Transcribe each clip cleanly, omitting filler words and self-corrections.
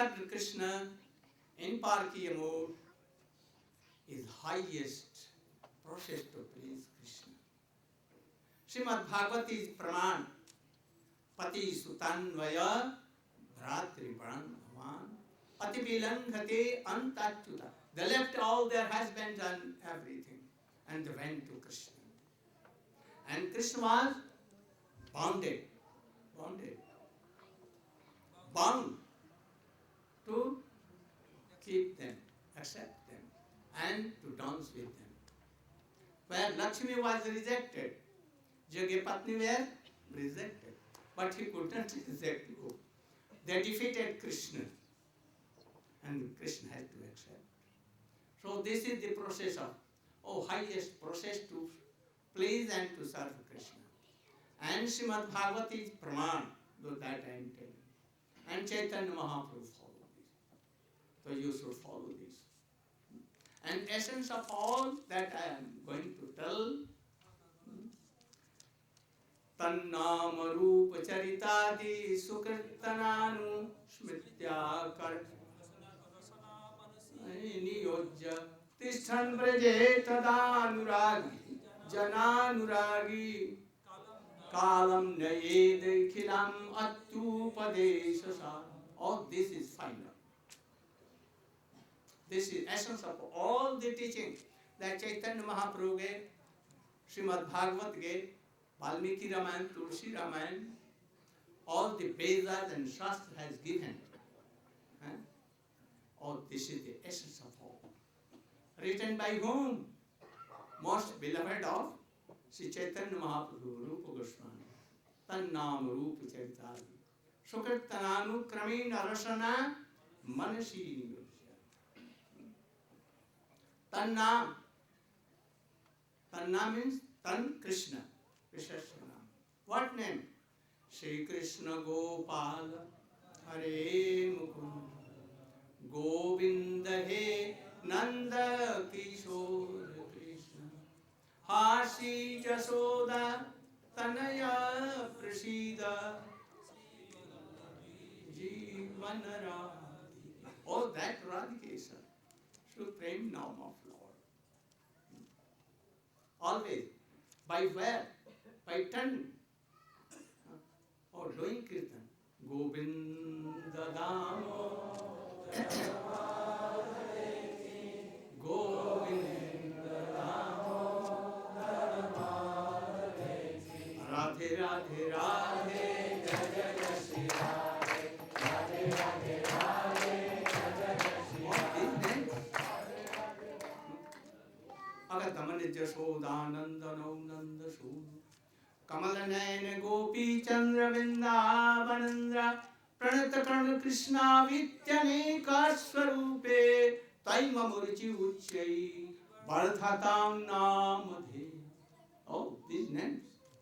serve Krishna in Parkiya mode is highest process to please Krishna. Srimad Bhagavati is Praman. Pati Sutanvaya Bhratri Bhavan Pati Bilanghate Antachyuta. They left all their husbands and everything and they went to Krishna. And Krishna was bound to keep them, accept them, and to dance with them. Where Lakshmi was rejected, Jagapatni were rejected, but he could not reject you. They defeated Krishna, and Krishna had to accept. So this is the process of, highest process to please and to serve Krishna. And Srimad Bhagavati is Praman, though that I am telling. And Chaitanya Mahaprabhu followed this. So you should follow this. And essence of all that I am going to tell, Tannama Rupa Charitadi Sukirtananu Smrityakar Niyojya Tishtan Braje Tadanuragi Jananuragi Kalam Nayede Khilam Attupadeshasa. All this is final. This is essence of all the teaching that Chaitanya Mahaprabhu gave, Srimad Bhagavat gave, Valmiki Ramayana, Tulsi Ramayana, all the Vedas and Shastra has given. All this is the essence of all. Written by whom? Most beloved of Sri Chaitanya Mahaprabhu, Rupa Goswami. Tannam Rupa Charitadi. Sukirtananu Kramena Rasana Manasi. Tanna. Tanna means Tan Krishna. Krishna name. What name? Shri Krishna Gopal Hare Mukund Govinda He Nanda Kishore Krishna Hashi Jasoda Tanaya Prasida Jivanara. All that Radhikesa, supreme name of Lord. Always. By where? By turning. Or doing kirtan. Govinda Damo Govinda Damo Radhe Radhe Radhe Jaya Jaya Shri Radhe Radhe Radhe Radhe Jaya Jaya Shri Radhe. Agatamani Jashodanandano Nanda Sud Kamalanayan Gopi Chandra Vrindavanandra Pranata Prana Krishna Vityaneka Swarupe Taima Murchi Uchai Bardhatam Namadhe. Oh, these names.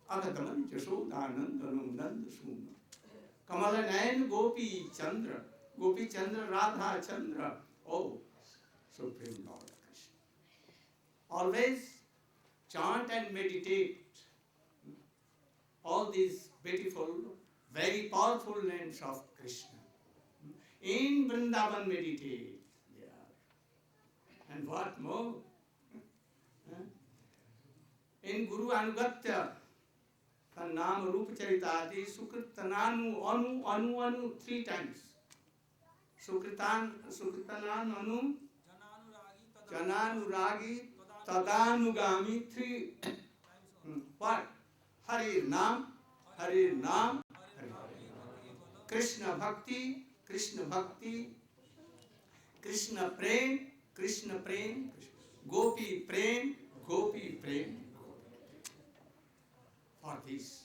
Agatamani Jashodanandano Nanda Sud Kamalanayan Gopi Chandra Radha Chandra. Oh, Supreme Lord Krishna. Always chant and meditate all these beautiful, very powerful names of Krishna. In Vrindavan meditate. Yeah. And what more? In Guru Anugatya, Tannam Rupa Charitati, Sukritananu, Anu, 3 times. Sukritananu, Anu, Jananuragi, Tadanugami, 3. What? Hari Nam, Hari Nam, Krishna Bhakti, Krishna Bhakti, Krishna Prem, Krishna Prem, Gopi Prem, Gopi Prem. For this.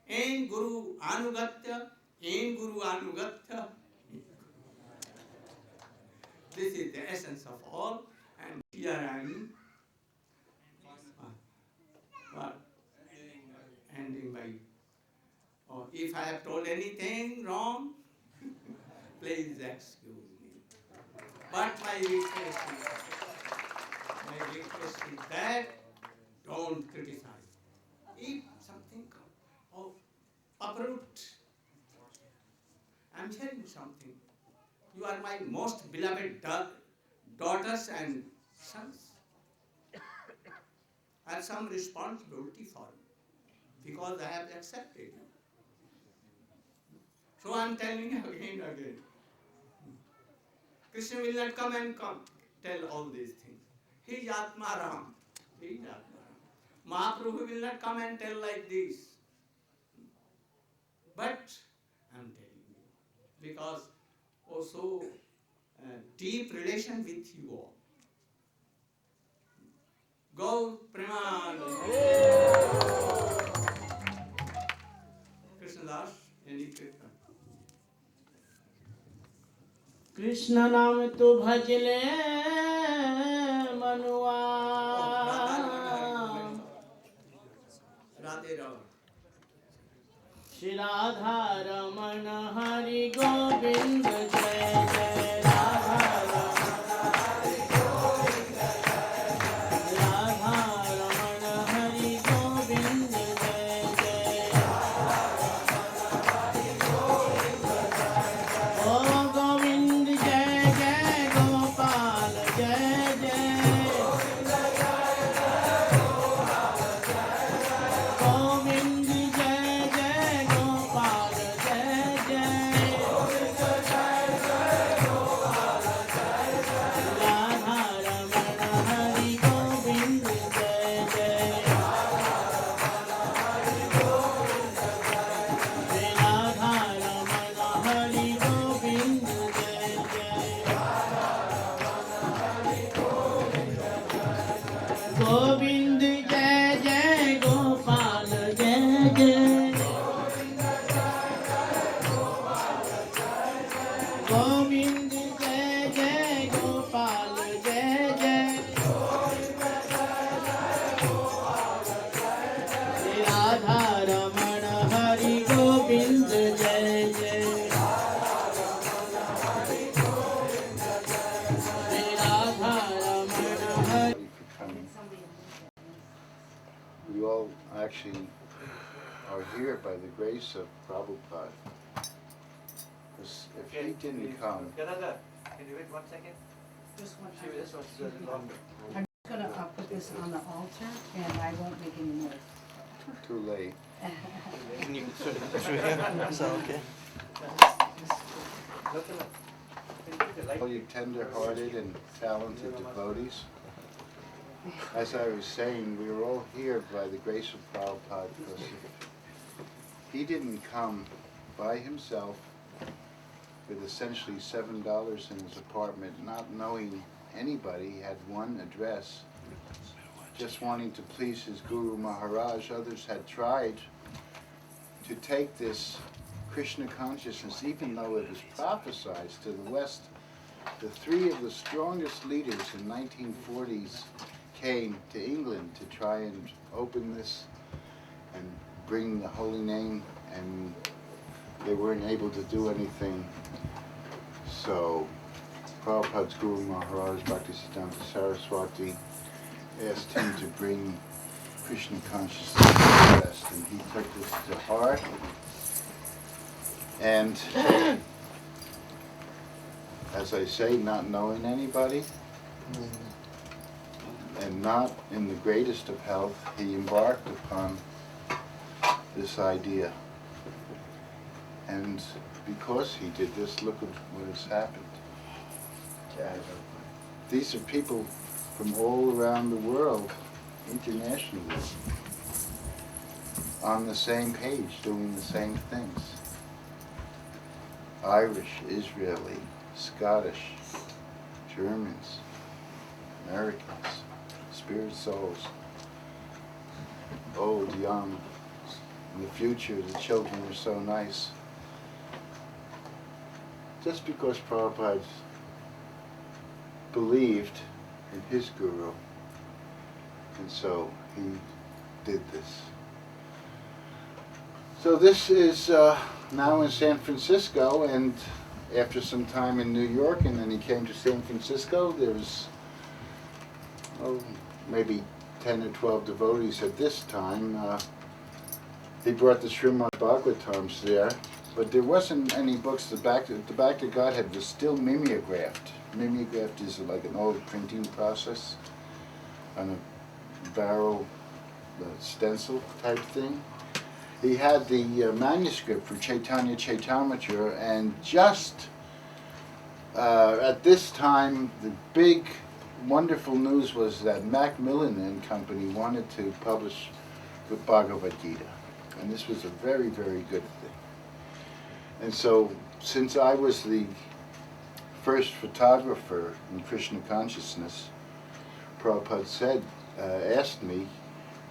In Guru Anugatya, in Guru Anugatya. This is the essence of all. And here I am. What? Ending by, if I have told anything wrong, please excuse me. But my request is that don't criticize. If something comes, uproot. I'm sharing something. You are my most beloved daughters and sons. I have some responsibility for you because I have accepted you. So I am telling you again and again. Krishna will not come and tell all these things. He is Atmaram. He is Atmaram. Mahaprabhu will not come and tell like this. But I am telling you, because also deep relation with you all. Go Preman. Krishna Das, any kirtan. Krishna नाम तो भजले मनुआ Radhe Rama. Shri Radha Raman Hari Govind जय जय राधा रमण हरि गोविंद राधा रमण हरि गोविंद जय जय ओ गोविंद जय जय गोपाल जय जय गोविंद जय जय गोपाल जय जय राधा रमण हरि गोविंद जय जय राधा रमण हरि गोविंद जय जय गोविंद जय जय गोपाल जय जय गोविंद जय जय गोपाल जय जय राधा रमण हरि गोविंद जय जय Radha Raman Hari We all actually are here by the grace of Prabhupada. If he didn't come, Canada, can you wait 1 second? Just one See, this one's a little longer. I'm just gonna put this on the altar and I won't make any noise. too late. Can you sort of put through here? Is that okay? All you tender-hearted and talented devotees, as I was saying, we are all here by the grace of Prabhupada, because if he didn't come by himself with essentially $7 in his apartment, not knowing anybody, he had one address, just wanting to please his Guru Maharaj. Others had tried to take this Krishna consciousness, even though it was prophesied to the West. The three of the strongest leaders in 1940s came to England to try and open this and bring the holy name, and they weren't able to do anything. So Prabhupada's Guru Maharaj, Bhaktisiddhanta Saraswati, asked him to bring Krishna consciousness to the West, and he took this to heart. And as I say, not knowing anybody, and not in the greatest of health, he embarked upon this idea. And because he did this, look at what has happened. These are people from all around the world, internationally, on the same page, doing the same things. Irish, Israeli, Scottish, Germans, Americans, spirit souls, old, young. In the future, the children are so nice. Just because Prabhupada believed in his guru, and so he did this. So this is now in San Francisco, and after some time in New York, and then he came to San Francisco. There's maybe 10 or 12 devotees at this time. He brought the Srimad Bhagavatams there, but there wasn't any books. The back that God had was still mimeographed. Mimeographed is like an old printing process on a barrel stencil type thing. He had the manuscript for Chaitanya Chaitamrita, and just at this time, the big, wonderful news was that Macmillan and Company wanted to publish the Bhagavad Gita, and this was a very, very good thing. And so, since I was the first photographer in Krishna consciousness, Prabhupada asked me,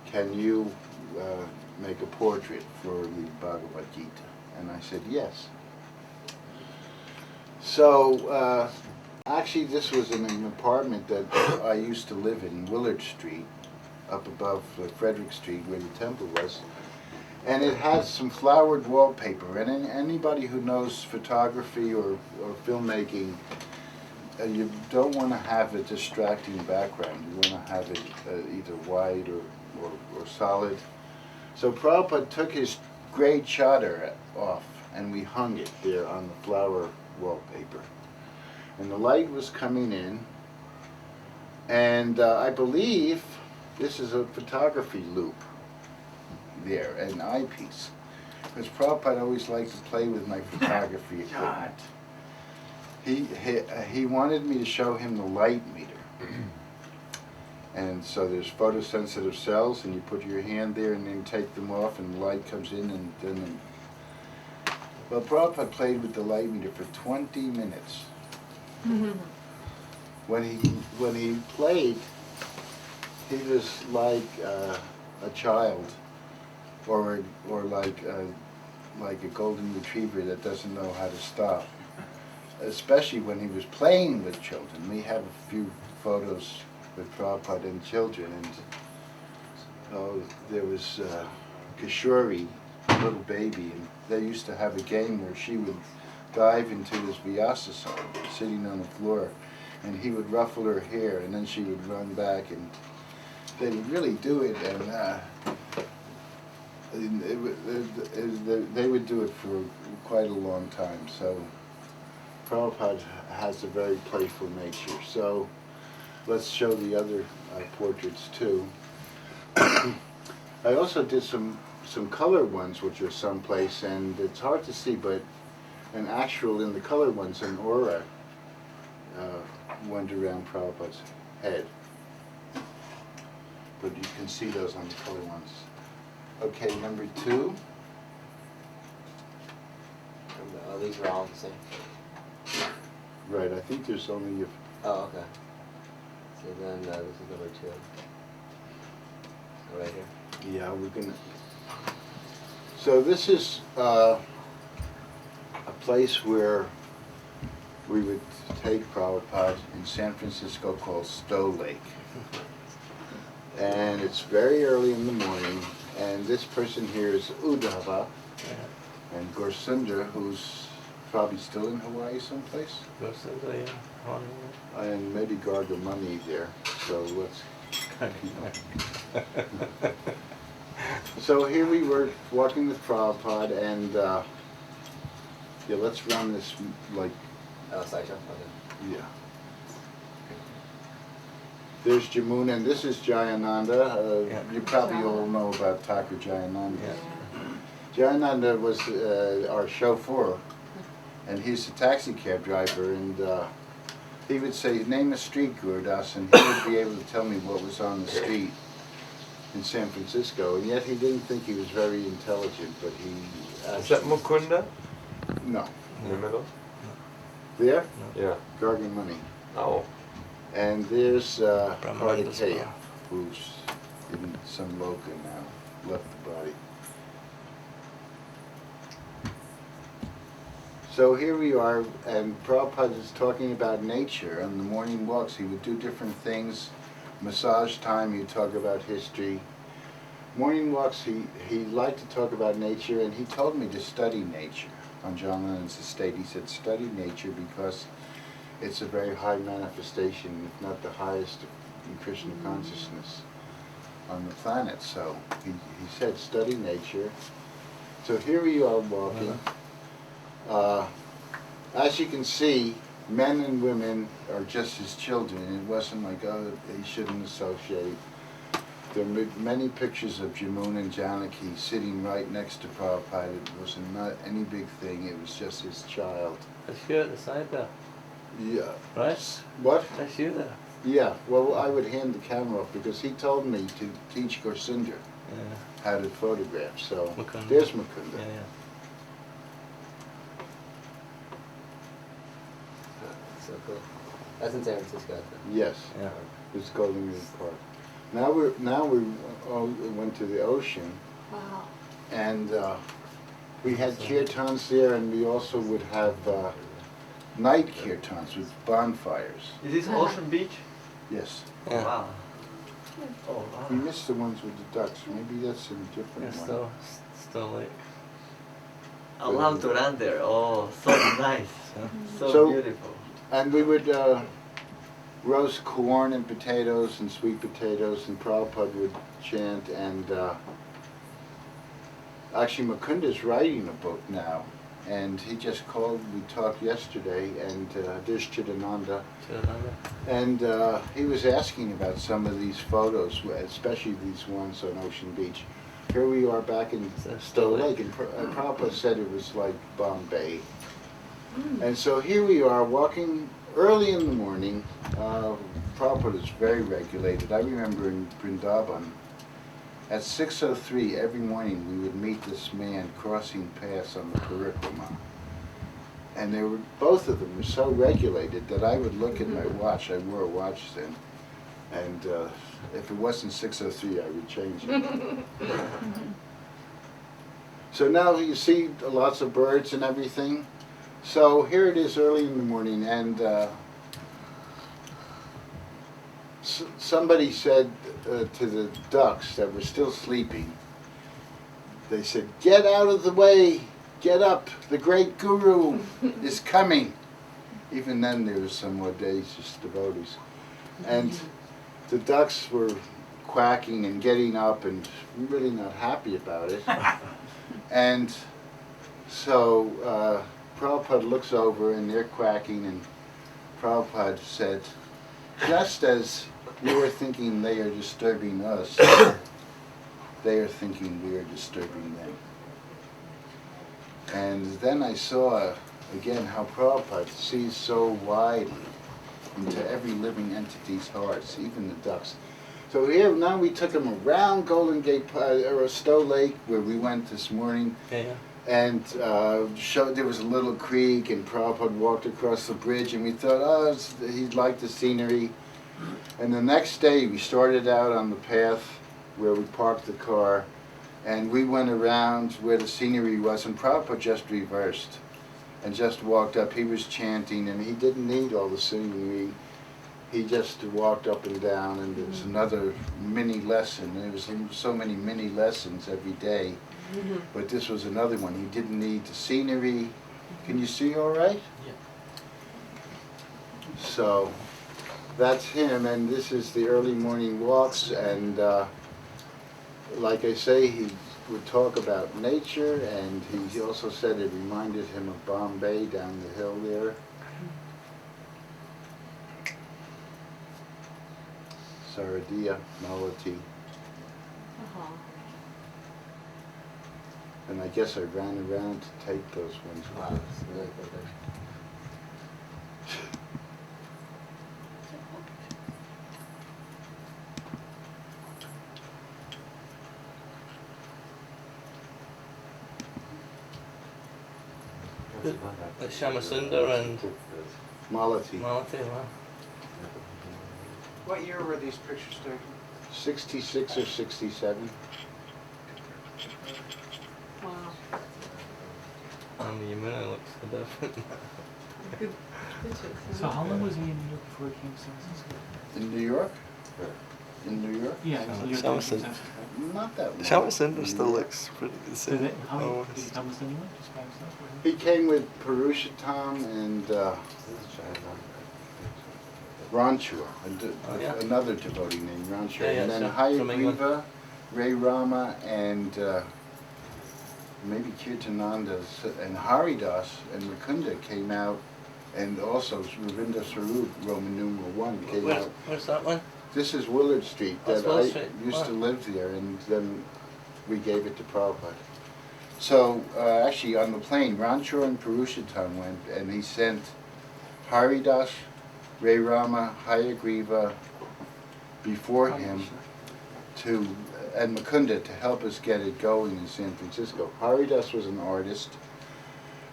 can you make a portrait for the Bhagavad Gita? And I said yes. So, actually this was in an apartment that I used to live in, Willard Street, up above Frederick Street where the temple was. And it has some flowered wallpaper, and anybody who knows photography or filmmaking, you don't want to have a distracting background. You want to have it either white or solid. So Prabhupada took his gray chadar off, and we hung it there on the flower wallpaper. And the light was coming in, and I believe this is a photography loop there, an eyepiece. Because Prabhupada always liked to play with my photography equipment. He wanted me to show him the light meter. And so there's photosensitive cells, and you put your hand there and then take them off, and the light comes in, and then... Well, Prabhupada played with the light meter for 20 minutes. When he played, he was like a child, or like a golden retriever that doesn't know how to stop. Especially when he was playing with children. We have a few photos with Prabhupada and children, and there was Kishori, a little baby, and they used to have a game where she would dive into his Vyasasana, sitting on the floor, and he would ruffle her hair, and then she would run back, and they would really do it, and they would do it for quite a long time. So Prabhupada has a very playful nature. So let's show the other portraits too. I also did some color ones, which are someplace, and it's hard to see, but an actual, in the color ones, an aura went around Prabhupada's head. But you can see those on the color ones. Okay, number 2. Oh, these are all the same. Right, I think there's only a... Oh, okay. So then this is number 2. Right here. Yeah, we're gonna... So this is a place where we would take Prabhupada in San Francisco called Stowe Lake. And it's very early in the morning, and this person here is Uddhava, and Gorsundra, who's probably still in Hawaii someplace. Gorsundra, yeah. And maybe Gargamuni there, so let's... So here we were walking with Prabhupada, and yeah, let's run this like... Slideshow? Yeah. There's Jamuna, and this is Jayananda. You probably all know about Thakur Jayananda. Jayananda was our chauffeur, and he's a taxi cab driver, and he would say, name a street, Gurudas, and he would be able to tell me what was on the street in San Francisco, and yet he didn't think he was very intelligent, but he... Is that Mukunda? No. In the middle? There? Yeah. Gargamuni. Oh. And there's Brahmananda Kartikeya, who's in some loka now, left the body. So here we are, and Prabhupada is talking about nature. On the morning walks, he would do different things. Massage time, he'd talk about history. Morning walks, he liked to talk about nature, and he told me to study nature on John Lennon's estate. He said, study nature because it's a very high manifestation, if not the highest in Krishna consciousness on the planet. So he said, study nature. So here we are walking, As you can see, men and women are just his children. It wasn't like, oh, they shouldn't associate. There are many pictures of Jamuna and Janaki sitting right next to Prabhupada. It was not any big thing. It was just his child. That's you at the side there, Yeah. right? What? That's you there. Yeah. Well, I would hand the camera off because he told me to teach Gorsinder Yeah. how to photograph. So Mukunda. there's Mukunda. Yeah, yeah. So cool. That's in San Francisco. I think. Yes. Yeah. It's Golden Gate Park. Now we went to the ocean, Wow. and we had kirtans there, and we also would have night kirtans with bonfires. Is this Ocean Beach? Yes. Yeah. Wow. Oh We wow. missed the ones with the ducks. Maybe that's a different Yeah, one. still like. I love to run there. Oh, so nice. So, So- beautiful. And we would roast corn and potatoes and sweet potatoes, and Prabhupada would chant. And actually, Mukunda's writing a book now, and he just called. We talked yesterday, and there's Chidananda, and he was asking about some of these photos, especially these ones on Ocean Beach. Here we are back in Stowe Lake, and Prabhupada said it was like Bombay. And so here we are walking early in the morning. Prabhupada is very regulated. I remember in Vrindavan, at 6:03 every morning we would meet this man crossing paths on the parikrama. And they were, both of them were so regulated that I would look at my watch. I wore a watch then. And if it wasn't 6:03, I would change it. So now you see lots of birds and everything. So here it is early in the morning, and somebody said to the ducks that were still sleeping, they said, "Get out of the way, get up, the great guru is coming." Even then there was some audacious devotees. And the ducks were quacking and getting up and really not happy about it. And so Prabhupada looks over and they're quacking, and Prabhupada said, "Just as you are thinking they are disturbing us, they are thinking we are disturbing them." And then I saw again how Prabhupada sees so widely into every living entity's hearts, even the ducks. So here now we took them around Golden Gate or Stowe Lake, where we went this morning. Yeah, yeah. And there was a little creek, and Prabhupada walked across the bridge, and we thought, oh, he'd like the scenery. And the next day we started out on the path where we parked the car, and we went around where the scenery was, and Prabhupada just reversed and just walked up. He was chanting, and he didn't need all the scenery. He just walked up and down, and there was another mini lesson. There was so many mini lessons every day. But this was another one. He didn't need the scenery. Can you see all right? Yeah. So that's him, and this is the early morning walks. And like I say, he would talk about nature, and he also said it reminded him of Bombay down the hill there. Saradiya, Malati. And I guess I ran around to take those ones. Wow, that's really cool picture. Shamasundar and Malati. Malati, wow. What year were these pictures taken? 66 or 67. Wow. And the Yamuna looks so different. Good pictures. So how long was he in New York before he came to San Francisco? In New York? In New York? Yeah, he was in New York Someone in San said- Francisco. Not that long. Shamasundar still looks pretty the So same. that, how many, Oh, did he come with anyone? Just by himself? Or He came with Purushotam and Ranchur, Oh, yeah. another devotee named Ranchur. Yeah, yeah, and then so from England. Hayagriva, Ray Rama, and maybe Kirtananda and Haridas and Mukunda came out, and also Ravinda Sarup, Roman numeral 1, came out. Where's that one? This is Willard Street. That's That Willard I Street. used to Wow. live there, and then we gave it to Prabhupada. So actually on the plane, Ranchor and Purushottam went, and he sent Haridas, Ray Rama, Hayagriva before him to, and Mukunda to help us get it going in San Francisco. Haridas was an artist.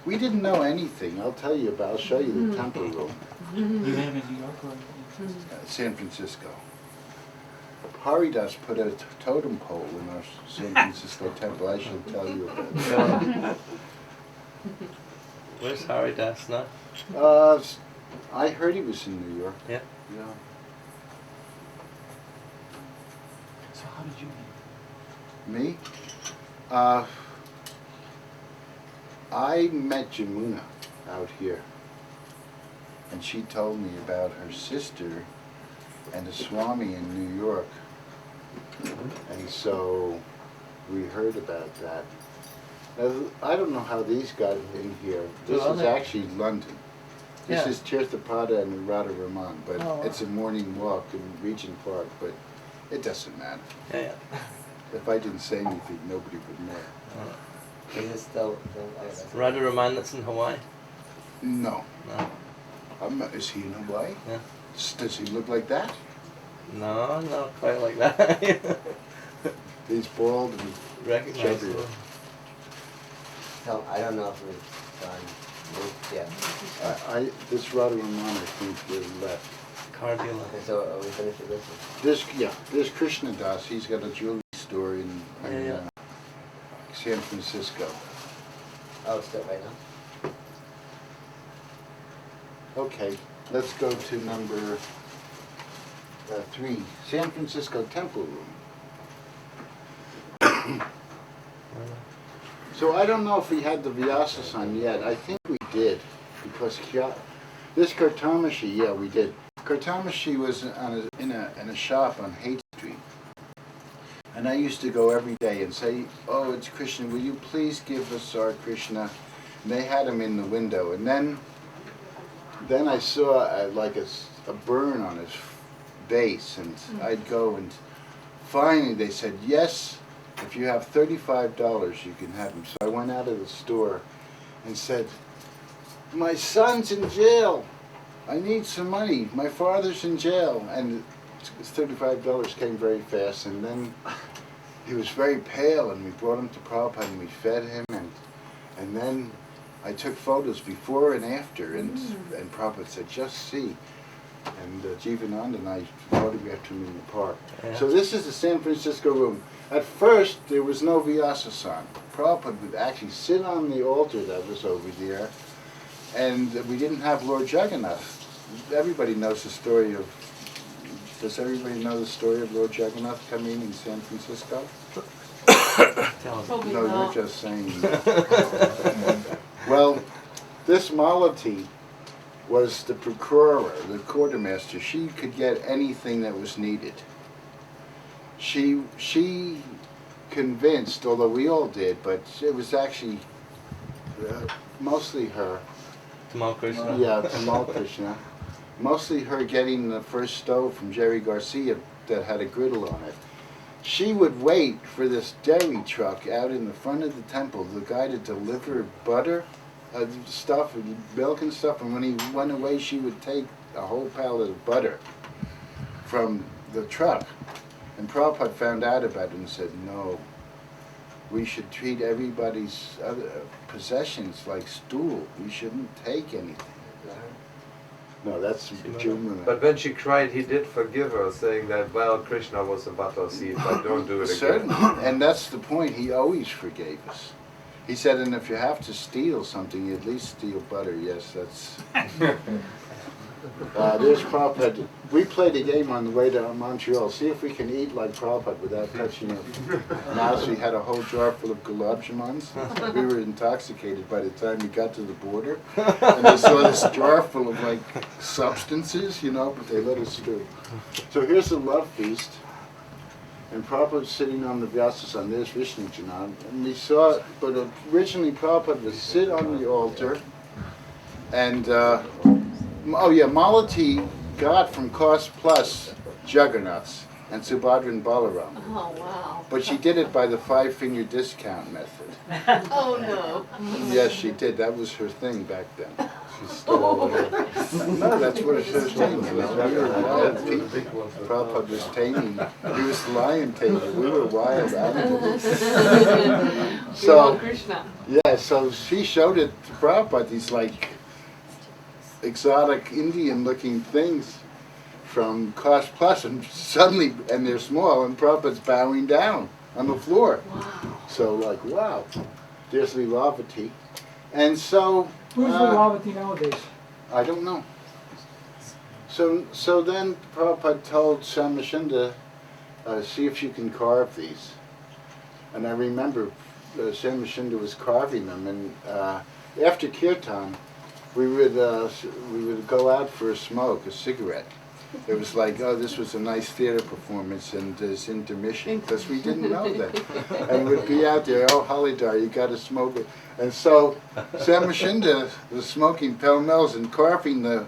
We didn't know anything. I'll tell you about, I'll show you the temple room. You met him in New York or in San Francisco. Haridas put a totem pole in our San Francisco temple. I should tell you about it. Where's Haridas now? I heard he was in New York. Yeah. Yeah. So how did you meet? Me? I met Jamuna out here, and she told me about her sister and a Swami in New York, and so we heard about that. Now, I don't know how these got in here. This Well, is they- actually London. This Yeah. is Tirthapada and Radha Raman, but Oh, wow. it's a morning walk in Regent Park, but it doesn't matter. Yeah, yeah. If I didn't say anything, nobody would know. Is it still? Radha Raman that's in Hawaii? No. No. Is he in Hawaii? Yeah. Does he look like that? No, not quite like that. He's bald and Recognizable. chubby. So I don't know if we've done this yet. This Radha Raman, I think, is left. Car dealer. Okay, so are we finished with this one? There's Krishna Das. He's got a jewelry store in Yeah. San Francisco. Oh, it's still right now? Okay, let's go to number 3, San Francisco Temple Room. So I don't know if we had the Vyasa-san yet. I think we did, because this Kartamashi, yeah, we did. Kartamashi was in a shop on Haight Street. And I used to go every day and say, "Oh, it's Krishna, will you please give us our Krishna?" And they had him in the window. And then I saw like a burn on his base, and I'd go, and finally they said, "Yes, if you have $35, you can have him." So I went out of the store and said, "My son's in jail. I need some money. My father's in jail." And $35 came very fast, and then he was very pale, and we brought him to Prabhupada, and we fed him, and then I took photos before and after, and Prabhupada said, "Just see." And Jivananda and I photographed him in the park. Yeah. So this is the San Francisco room. At first, there was no Vyasa-san. Prabhupada would actually sit on the altar that was over there, and we didn't have Lord Jagannath. Everybody knows the story of, does everybody know the story of Lord Jagannath coming in San Francisco? Tell him. Probably No, not. you're just saying. Well, this Malati was the procurer, the quartermaster. She could get anything that was needed. She convinced, although we all did, but it was actually mostly her. Tamal Krishna. Yeah, Tamal Krishna. Mostly her getting the first stove from Jerry Garcia that had a griddle on it. She would wait for this dairy truck out in the front of the temple, the guy to deliver butter, stuff, and milk and stuff, and when he went away, she would take a whole pallet of butter from the truck. And Prabhupada found out about it and said, "No, we should treat everybody's other possessions like stool. We shouldn't take anything." No, that's Jumana. But when she cried, he did forgive her, saying that, well, Krishna was a butter seed, but don't do it again. Certainly, and that's the point. He always forgave us. He said, and if you have to steal something, you at least steal butter. Yes, that's... There's Prabhupada. We played a game on the way to Montreal. See if we can eat like Prabhupada without touching a mouse. We had a whole jar full of gulab jamans. We were intoxicated by the time we got to the border. And they saw this jar full of like substances, you know, but they let us through. So here's the love feast. and Prabhupada was sitting on the Vyasasana. There's Vishnu Jana. And we saw, but originally Prabhupada would sit on the altar, and Malati got from Cost Plus Jagannaths and Subhadra and Balaram. Oh, wow. But she did it by the 5-finger discount method. Oh, no. Yes, she did. That was her thing back then. She stole it. No, that's what her thing was. We were wild people. Prabhupada was taming. He was the lion tamer. We were wild animals. So, Krishna. yeah, so she showed it to Prabhupada, these like exotic Indian-looking things from Cost Plus, and suddenly, and they're small, and Prabhupada's bowing down on the floor. Wow. So like, wow, there's Lilavati. And so... Who's Lilavati nowadays? I don't know. So then Prabhupada told Samashinda, see if you can carve these. And I remember Samashinda was carving them, and after kirtan, we would go out for a smoke, a cigarette. It was like, oh, this was a nice theater performance, and there's intermission, because we didn't know that. And we'd be out there, oh, Halidar, you got to smoke it. And so Samashinda was smoking pell-mells and carving the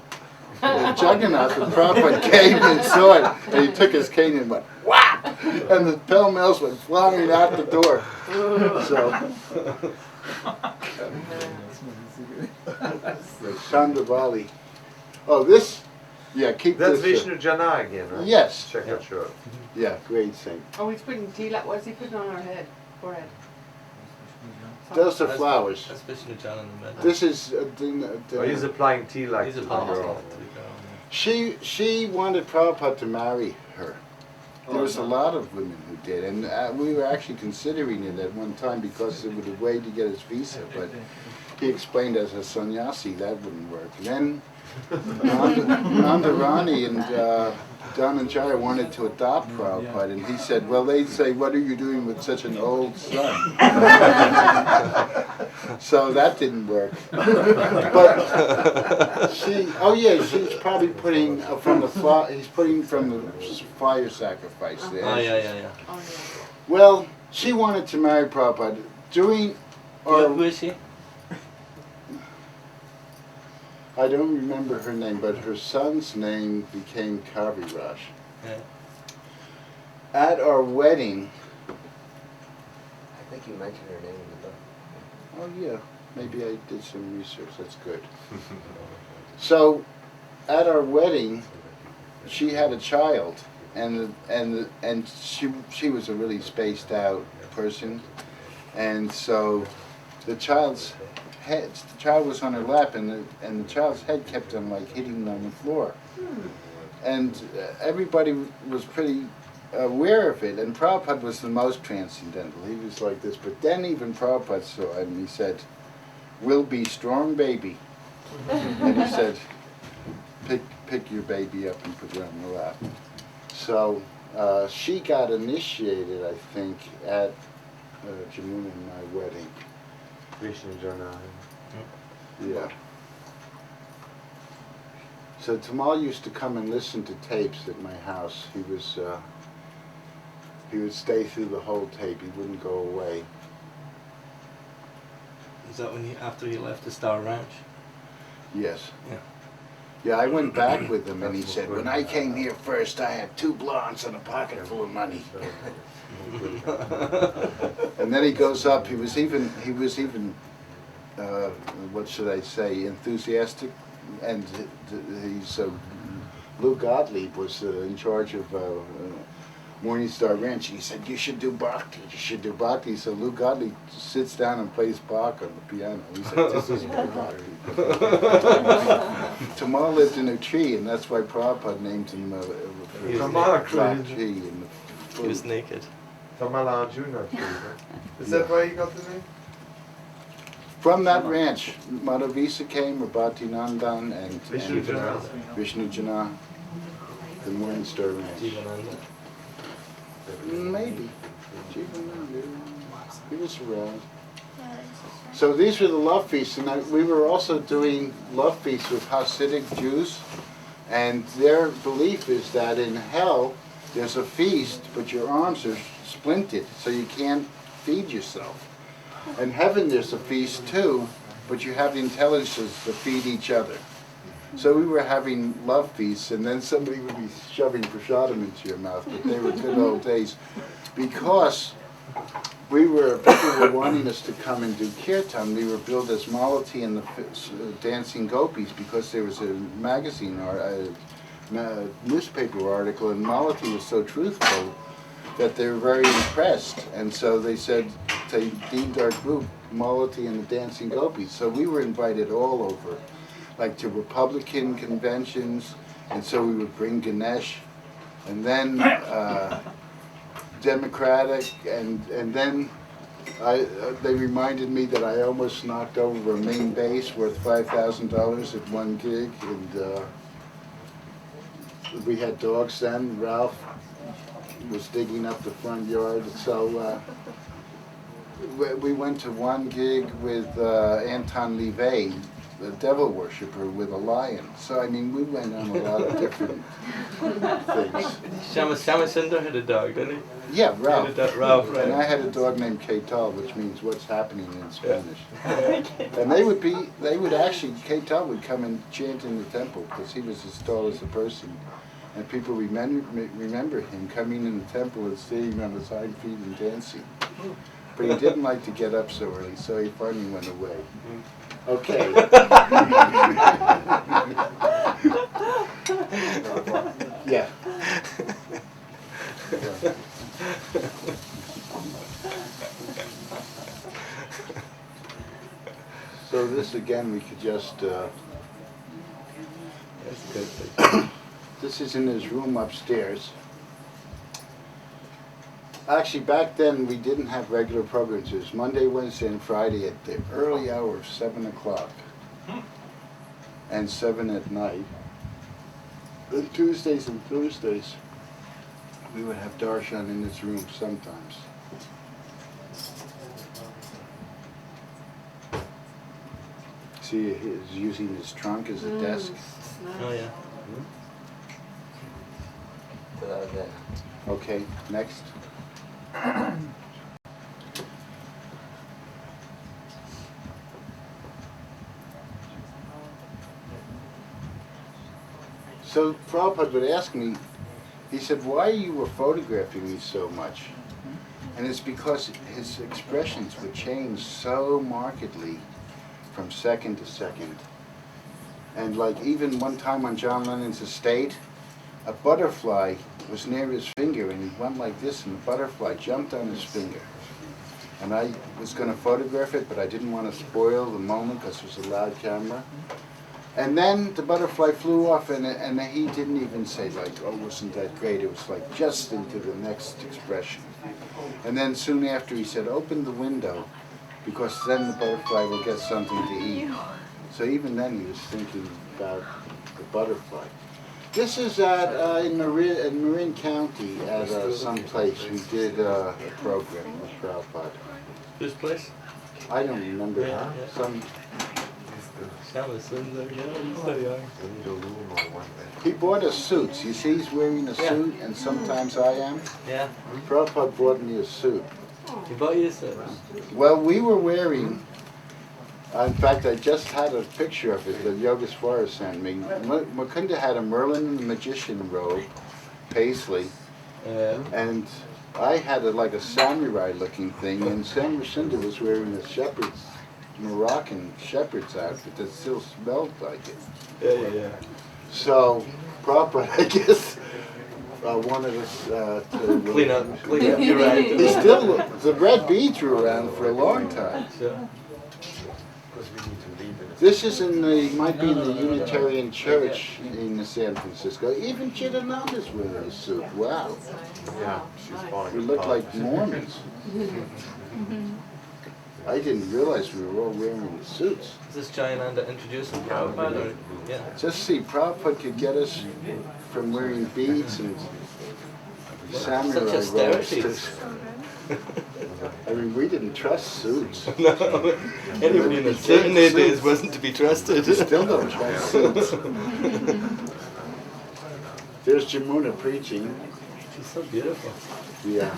Jagannath, and Prabhupada came and saw it, and he took his cane and went, whap! And the pell-mells went flying out the door. So, Chandravali. Oh, this, yeah, keep That's this. Vishnu Jana again, right? Yes. Check out sure. Yeah, great saint. Oh, he's putting tilak. What's he putting on her head? Forehead. Those are flowers. That's Vishnu Jana in the middle. This is Oh, he's applying tea like He's to a the ball girl. to the girl. She wanted Prabhupada to marry her. There was a lot of women who did, and we were actually considering it at one time because it was a way to get his visa, but he explained as a sannyasi that wouldn't work. Then Nanda Rani and Dhananjaya wanted to adopt Prabhupada, and he said, well, they'd say, what are you doing with such an old son? So that didn't work. But she's probably putting from the he's putting from the fire sacrifice there. Oh, yeah. Oh, yeah. Well, she wanted to marry Prabhupada. Who is she? I don't remember her name, but her son's name became Kaviraj. Yeah. At our wedding, I think you mentioned her name in the book. oh yeah, maybe I did some research, that's good. So, at our wedding, she had a child, and she was a really spaced out person, and so the child was on her lap, and the child's head kept on like hitting on the floor, and everybody was pretty aware of it. And Prabhupada was the most transcendental. He was like this, but then even Prabhupada saw it, and he said, "Will be strong, baby," and he said, "Pick your baby up and put her on the lap." So she got initiated, I think, at Jamuna and my wedding. Vishnu Jana. Yeah. So Tamal used to come and listen to tapes at my house. He would stay through the whole tape. He wouldn't go away. Is that after you left the Star Ranch? Yes. Yeah. Yeah, I went back with him, and he said, when I came here first, I had 2 blondes and a pocket full of money. And then he goes up. He was even what should I say, enthusiastic, and he's Lou Gottlieb was in charge of Morning Star Ranch. He said, you should do bhakti. You should do bhakti. So Lou Gottlieb sits down and plays Bach on the piano. He said, this is my bhakti. Tamal lived in a tree, and that's why Prabhupada named him Tamal black tree. tree. In the He was naked. Tamala Arjuna tree, right? Is that why you got the name? From that ranch, Madhavisa came, Rabati Nandan, and Vishnu Jana. Vishnu Jana, the Morning Star Ranch. Jivananda. Maybe. Jivananda. He was around. So these were the love feasts, and we were also doing love feasts with Hasidic Jews, and their belief is that in hell there's a feast, but your arms are splinted, so you can't feed yourself. In heaven there's a feast too, but you have the intelligence to feed each other. So we were having love feasts, and then somebody would be shoving prasadam into your mouth, but they were good old days. Because people were wanting us to come and do kirtan. We were billed as Malati and the Dancing Gopis because there was a magazine or a newspaper article, and Malati was so truthful that they were very impressed. And so they said, they deemed our group Malati and the Dancing Gopis. So we were invited all over, like to Republican conventions, and so we would bring Ganesh, and then Democratic, and then they reminded me that I almost knocked over a main base worth $5,000 at one gig, and we had dogs then. Ralph was digging up the front yard, so we went to one gig with Anton LaVey, the devil worshipper, with a lion. So I mean, we went on a lot of different things. Shamasunder had a dog, didn't he? Yeah, Ralph. Ralph, right. And I had a dog named Ketal, which means what's happening in Spanish. And they would actually, Ketal would come and chant in the temple because he was as tall as a person. And people remember him coming in the temple and sitting on his hind feet and dancing. But he didn't like to get up so early, so he finally went away. Okay. Yeah. So this again, we could just. This is in his room upstairs. Actually, back then we didn't have regular programs. It was Monday, Wednesday, and Friday at the early hour of 7 o'clock, and 7 at night. And Tuesdays and Thursdays, we would have darshan in this room sometimes. See, he's using his trunk as a desk. Oh yeah. Okay, next. So Prabhupada would ask me, he said, why you were photographing me so much? And it's because his expressions would change so markedly from second to second. And like even one time on John Lennon's estate, a butterfly was near his finger, and he went like this, and the butterfly jumped on his finger. And I was going to photograph it, but I didn't want to spoil the moment because it was a loud camera. And then the butterfly flew off, and he didn't even say like, oh, wasn't that great? It was like just into the next expression. And then soon after he said, open the window, because then the butterfly will get something to eat. So even then he was thinking about the butterfly. This is at in Marin County at some place we did a program with Prabhupada. This place? I don't remember. Yeah. Some. Yeah. He bought us suits. You see, he's wearing a suit, and sometimes I am. Yeah. Prabhupada bought me a suit. He bought you a suit? Well, we were wearing. In fact, I just had a picture of it that Yogeswara sent me. Mukunda had a Merlin and the Magician robe, paisley, and I had like a samurai-looking thing, and Sam Rashinda was wearing a Moroccan shepherd's outfit that still smelled like it. Yeah. So, Prabhupada, I guess, wanted us to clean up your right. He still, the red beads were around for a long time. Sure. This is might be in the Unitarian Church in San Francisco. Even Chidananda's wearing a suit. Wow. Yeah, she's falling We look apart. like Mormons. I didn't realize we were all wearing the suits. Is this Jayananda introducing Prabhupada? Yeah. Just see, Prabhupada could get us from wearing beads and samurai Such robes. austerities. I mean, we didn't trust suits. No, anybody in the certain days wasn't to be trusted. We still don't trust suits. There's Jamuna preaching. She's so beautiful. Yeah.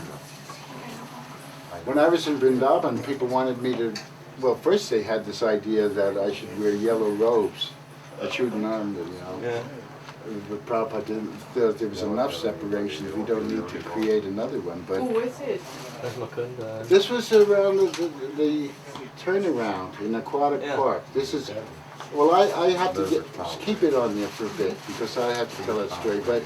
When I was in Vrindavan, people wanted me to, well, first they had this idea that I should wear yellow robes. I shouldn't on them, you know. Yeah. But Prabhupada didn't feel there was enough separation. We don't need to create another one. But Who is it? That's Mukunda. this was around the turnaround in Aquatic Yeah. Park. This is, well, I have to keep it on there for a bit because I have to tell that story. But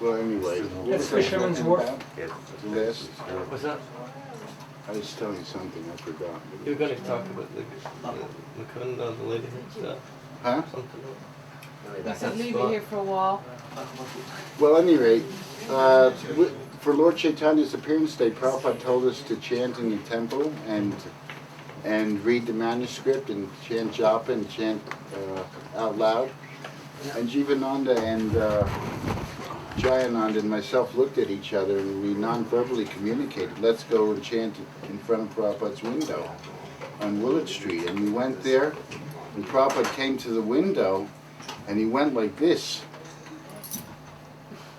well, anyway. That's Fisherman's Wharf. Last, What's that? I was telling you something, I forgot. You were going to talk about the Mukunda, the lady and stuff. Huh? Something. He said leave it here for a while. Well, at any rate, for Lord Chaitanya's appearance day, Prabhupada told us to chant in the temple and read the manuscript and chant japa and chant out loud. And Jivananda and Jayananda and myself looked at each other and we non-verbally communicated. Let's go and chant in front of Prabhupada's window on Willard Street. And we went there and Prabhupada came to the window and he went like this.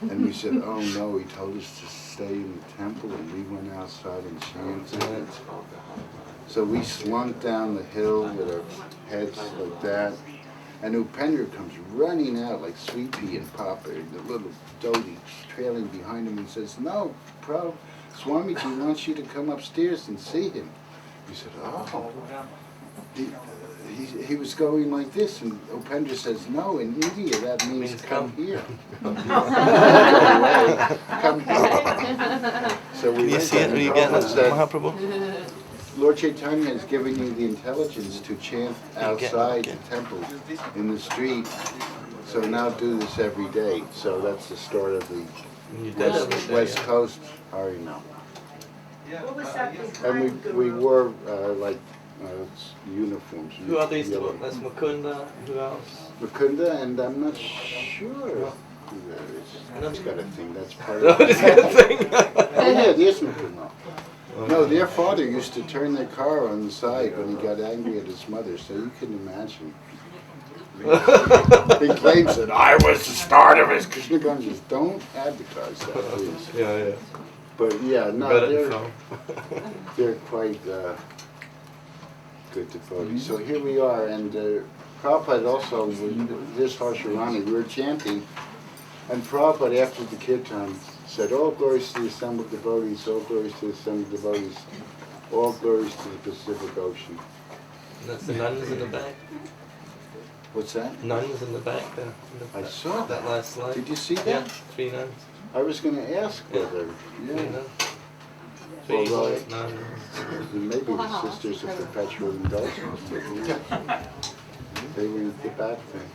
And we said, oh no, he told us to stay in the temple, and we went outside and chanted. So we slunk down the hill with our heads like that. And Upendra comes running out like Sweet Pea and Papa, and the little Dodi trailing behind him and says, no, Swamiji wants you to come upstairs and see him. We said, oh. He was going like this, and Upendra says, no, in India that means come here. Go away, come here. So we Can you went see it? and Are you getting it, said, Mahaprabhu? Lord Chaitanya has given you the intelligence to chant outside the temple, in the street, so now do this every day. So that's the start of the West Coast Harinam. What was that? And we wore like uniforms. Who are these two? yellow. That's Mukunda. Who else? Mukunda, and I'm not sure who that is. I just got a thing, that's part No, of just got a thing. Oh yeah, there's Mukunda. No, their father used to turn their car on the side when he got angry at his mother, so you can imagine. He claims that I was the start of his Krishna consciousness. Don't advertise that, please. Yeah, yeah. But yeah, no, they're quite good devotees. So here we are, and Prabhupada also, this Harsharani, we were chanting, and Prabhupada after the kirtan said, all glories to the assembled devotees, all glories to the assembled devotees, all glories to the Pacific Ocean. And that's the nuns in the back. What's that? Nuns in the back there. I saw that last slide. Did you see that? Yeah, 3 nuns. I was going to ask whether, 3 yeah. nuns. 3 Well, white nuns. Maybe the Sisters of Perpetual Indulgence. They were in the back thing.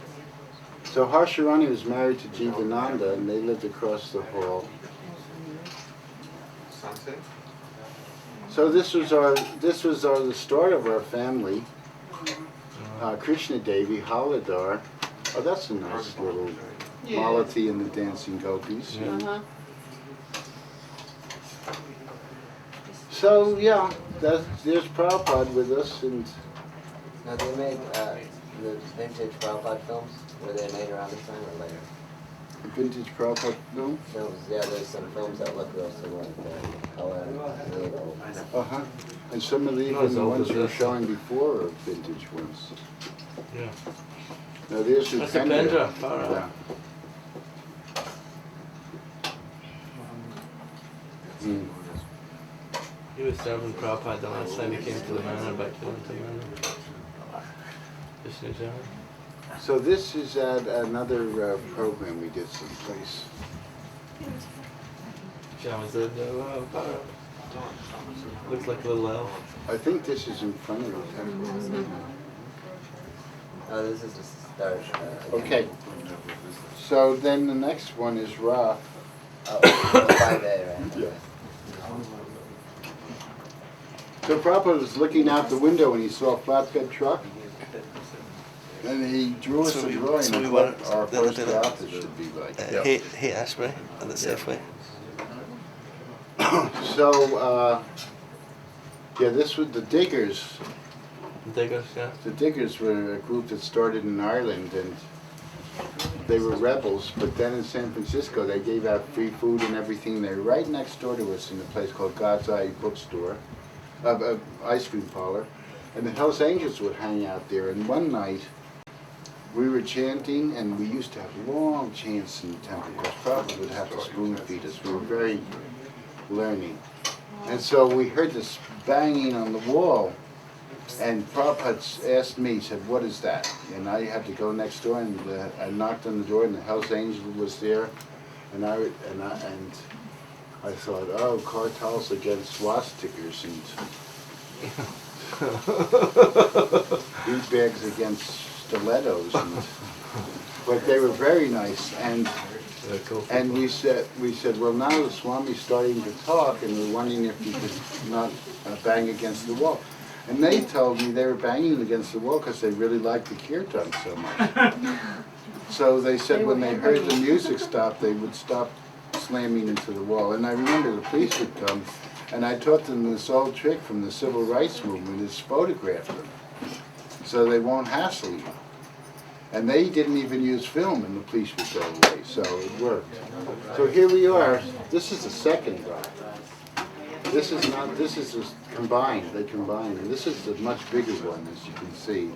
So Harsharani was married to Jivananda, and they lived across the hall. So this was the start of our family. Krishna Devi, Haladar. Oh, that's a nice little Malati and the Dancing Gopis. Uh-huh. So yeah, there's Prabhupada with us, and Now they made the vintage Prabhupada films. Were they made around this time or later? the vintage Prabhupada film. Films, yeah, there's some films that look real similar to color and really old. Uh-huh. And some of the Not as even the old ones as you were this. showing before are vintage ones. Yeah. Now there's That's Upendra. Upendra, far out. Yeah. Mm. He was serving Prabhupada the last time he came to the manor back to Manor. Krishna Jaya. So this is at another program we did someplace. Looks like a little elf. I think this is in front of the temple. Oh, this is the start. Okay. So then the next one is Ra. Oh, 5A, right? Yeah. So Prabhupada was looking out the window and he saw a flatbed truck. And he drew us a drawing of what our first office should be like. Hey Ashbury, and the Safeway. So, yeah, this was the diggers Diggers, yeah. The Diggers were a group that started in Ireland, and they were rebels, but then in San Francisco they gave out free food and everything. They're right next door to us in a place called God's Eye bookstore, ice cream parlor, and the Hells Angels would hang out there. And one night we were chanting, and we used to have long chants in the temple because Prabhupada would have to spoon feed us. We were very learning. And so we heard this banging on the wall, and Prabhupada asked me, he said, "What is that?" And I had to go next door, and I knocked on the door, and the Hells Angel was there, and I thought, oh, cartels against swastikas and bead bags against stilettos, but they were very nice, and we said, well, now the Swami's starting to talk, and we're wondering if you could not bang against the wall. And they told me they were banging against the wall because they really liked the kirtan so much. So they said when they heard the music stop, they would stop slamming into the wall. And I remember the police would come, and I taught them this old trick from the civil rights movement is photograph them, so they won't hassle you. And they didn't even use film, and the police would go away, so it worked. So here we are. This is the second rock. This is not, this is just combined, they combine, and this is the much bigger one, as you can see.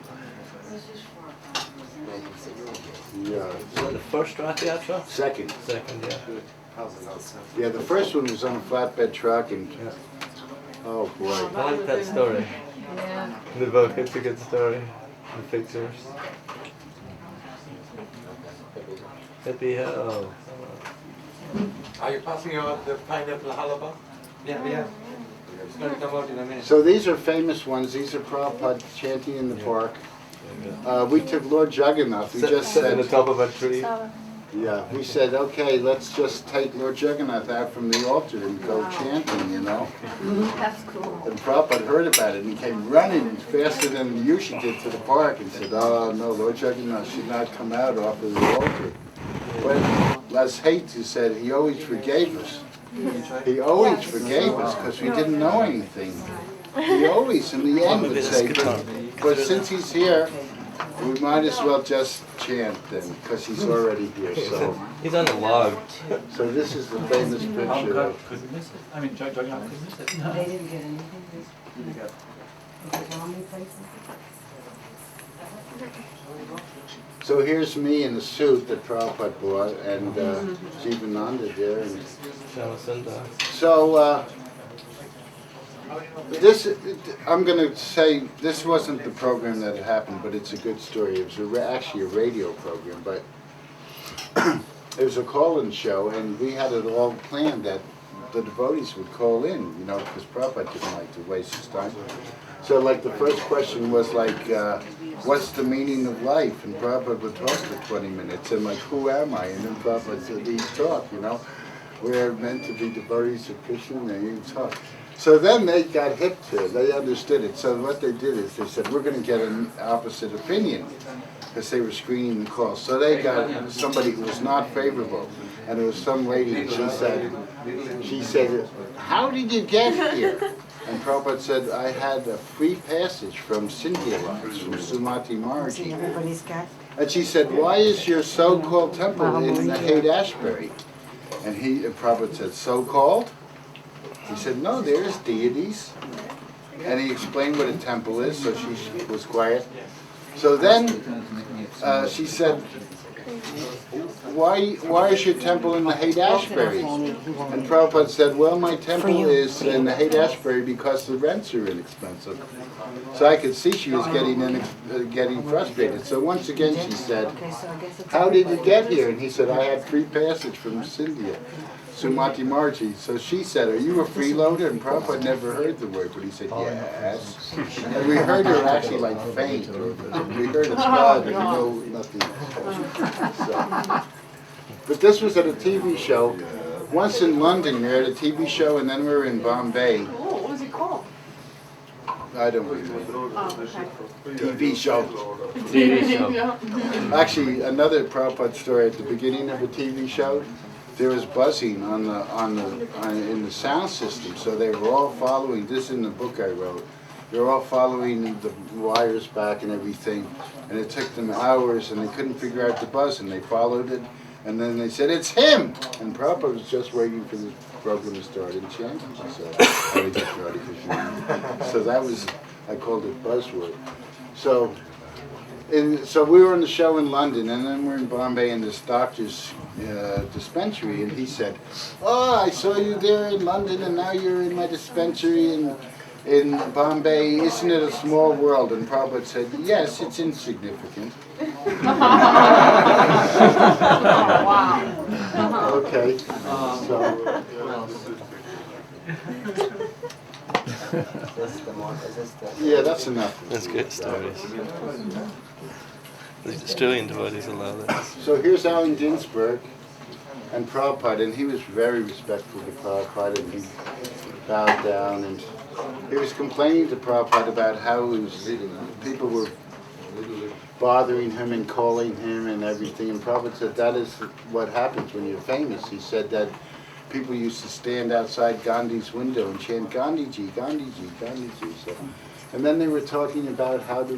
Yeah. Is that the first Rath Yatra? Second. Second, yeah. Yeah, the first one was on a flatbed truck, and oh boy. I like that story. Yeah. The book, it's a good story. The pictures. Hippie Hill. Are you passing out the pineapple halaba? Yeah. It's going to come out in a minute. So these are famous ones. These are Prabhupada chanting in the park. We took Lord Jagannath. We just Sit said, on the top of a tree. yeah, we said, okay, let's just take Lord Jagannath out from the altar and go chanting, you know. That's cool. And Prabhupada heard about it and he came running faster than you should get to the park and said, oh no, Lord Jagannath should not come out off of the altar. But Les Haitu said he always forgave us. He always forgave us because we didn't know anything. He always, in the end, would say, but since he's here, we might as well just chant then, because he's already here. So He's on the log. So this is the famous picture of. Couldn't miss it. I mean, Jagannath couldn't miss it. They didn't get anything. So here's me in the suit that Prabhupada bought, and Jivananda there. And so this, I'm going to say, this wasn't the program that had happened, but it's a good story. It was actually a radio program, but it was a call-in show, and we had it all planned that the devotees would call in, you know, because Prabhupada didn't like to waste his time. So like the first question was like, what's the meaning of life? And Prabhupada would talk for 20 minutes, and like, who am I? And then Prabhupada said, he'd talk, you know. We're meant to be devotees of Krishna, and he'd talk. So then they got hip to it, they understood it. So what they did is they said, we're going to get an opposite opinion, because they were screening the calls. So they got somebody who was not favorable, and it was some lady, and she said, how did you get here? And Prabhupada said, I had a free passage from Scindia Lines, from Sumati Maharaji. And she said, why is your so-called temple in the Haight-Ashbury? And Prabhupada said, so-called? He said, no, there's deities. And he explained what a temple is, so she was quiet. So then she said, why is your temple in the Haight-Ashbury? And Prabhupada said, well, my temple is in the Haight-Ashbury because the rents are inexpensive. So I could see she was getting frustrated. So once again she said, how did you get here? And he said, I had free passage from Scindia, Sumati Maharaji. So she said, are you a freeloader? And Prabhupada never heard the word, but he said, yes. And we heard her actually like faint. We heard a thud, and we know nothing. So. But this was at a TV show. Once in London, we were at a TV show, and then we were in Bombay. What was it called? I don't remember. Oh, okay. TV show. TV show. Actually, another Prabhupada story at the beginning of a TV show. There was buzzing in the sound system, so they were all following. This in the book I wrote. They're all following the wires back and everything, and it took them hours, and they couldn't figure out the buzz, and they followed it, and then they said, "It's him!" And Prabhupada was just waiting for the program to start in chanting. So I would get ready for sure. So that was, I called it buzzword. So we were on the show in London, and then we're in Bombay in this doctor's dispensary, and he said, "Oh, I saw you there in London, and now you're in my dispensary in Bombay. Isn't it a small world?" And Prabhupada said, "Yes, it's insignificant." Wow. Okay. So. Yeah, that's enough. That's good stories. The Australian devotees allow that. So here's Allen Ginsberg and Prabhupada, and he was very respectful to Prabhupada, and he bowed down, and he was complaining to Prabhupada about how people were bothering him and calling him and everything, and Prabhupada said that is what happens when you're famous. He said that people used to stand outside Gandhi's window and chant Gandhiji, Gandhiji, Gandhiji. So, and then they were talking about how to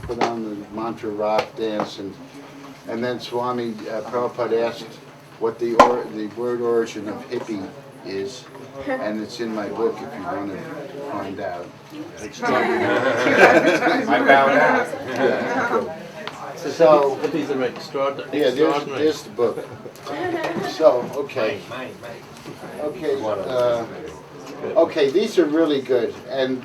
put on the mantra rock dance, and then Swami Prabhupada asked what the word origin of hippie is, and it's in my book if you want to find out. I bowed out. Yeah, cool. So hippies are extraordinary. Yeah, there's the book. So, okay. Okay, these are really good. And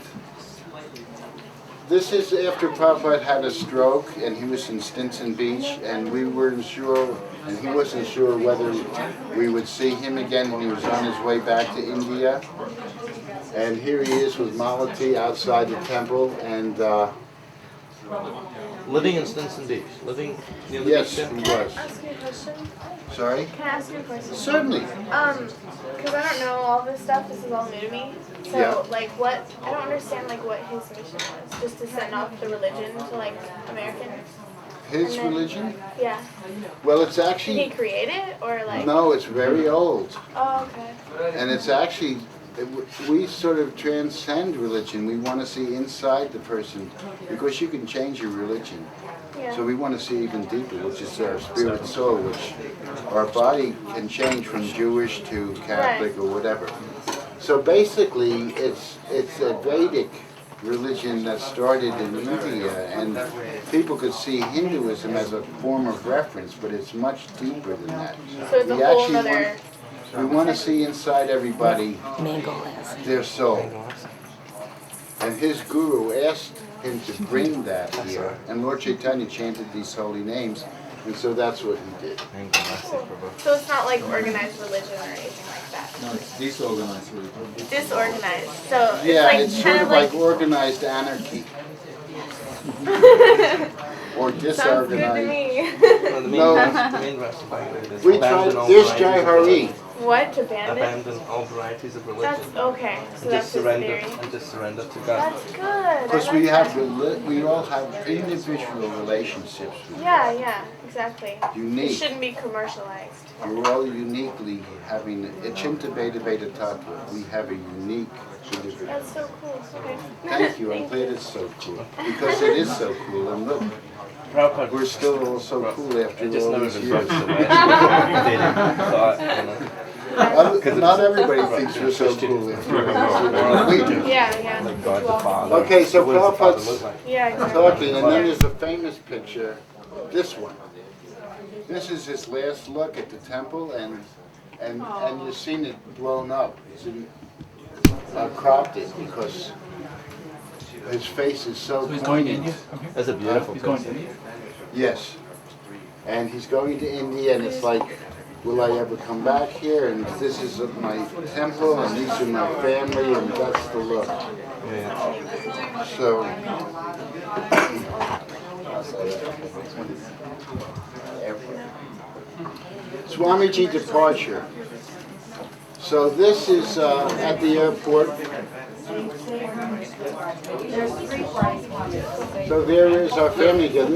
this is after Prabhupada had a stroke, and he was in Stinson Beach, and we weren't sure, and he wasn't sure whether we would see him again when he was on his way back to India. And here he is with Malati outside the temple, and living in Stinson Beach. Living near the yes, beach. he was. Can I ask you a question? Sorry? Can I ask you a question? Certainly. Because I don't know all this stuff. This is all new to me. So, Yeah. like, what? I don't understand, like, what his mission was. Just to send off the religion to, like, Americans. His And then- religion? Yeah. Well, it's Did he actually, create it, or like? no, it's very old. Oh, okay. And it's actually, we sort of transcend religion. We want to see inside the person, because you can change your religion. Yeah. So we want to see even deeper, which is our spirit soul, which our body can change from Jewish to Catholic or whatever. So basically, it's a Vedic religion that started in India, and people could see Hinduism as a form of reference, but it's much deeper than that. So it's a We whole actually other. We want to see inside everybody their soul. And his guru asked him to bring that here, and Lord Chaitanya chanted these holy names, and so that's what he did. So it's not like organized religion or anything like that. No, it's disorganized religion. Disorganized. So it's Yeah, like it's kind sort of of like organized anarchy, or Sounds good to disorganized. me. Well, the main No. the main verse of Bhagavad is We abandon tried, all there's varieties Jai of Hari. religion. What to abandon? Abandon all varieties of religion. That's okay. So And that's just his surrender theory. and just surrender to God. That's good. I Because like we that. we all have individual relationships with Yeah, exactly. It unique. shouldn't be commercialized. We're all uniquely having a Chinta Beta Beta Tattva. We have a unique significance. That's so cool. Okay. Thank you. I'm glad it's so cool, because it is so cool. And look, Prabhupada, we're still all so cool I after just all never these been years. brought to the West. Thought, you know. Not everybody thinks we're so cool after all we do. Yeah. Like God the Father. Okay, so What does the Father Prabhupada's look like? Yeah, exactly. talking, and then there's a famous picture, this one. This is his last look at the temple, and you've seen it blown up. Cropped it because his face is so. So he's going to poignant. India? Okay. That's a beautiful He's going picture. to India? Yes, and he's going to India, and it's like, will I ever come back here? And this is my temple, and these are my family, and that's the look. Yeah. So. Swamiji departure. So this is at the airport. So there is our family again.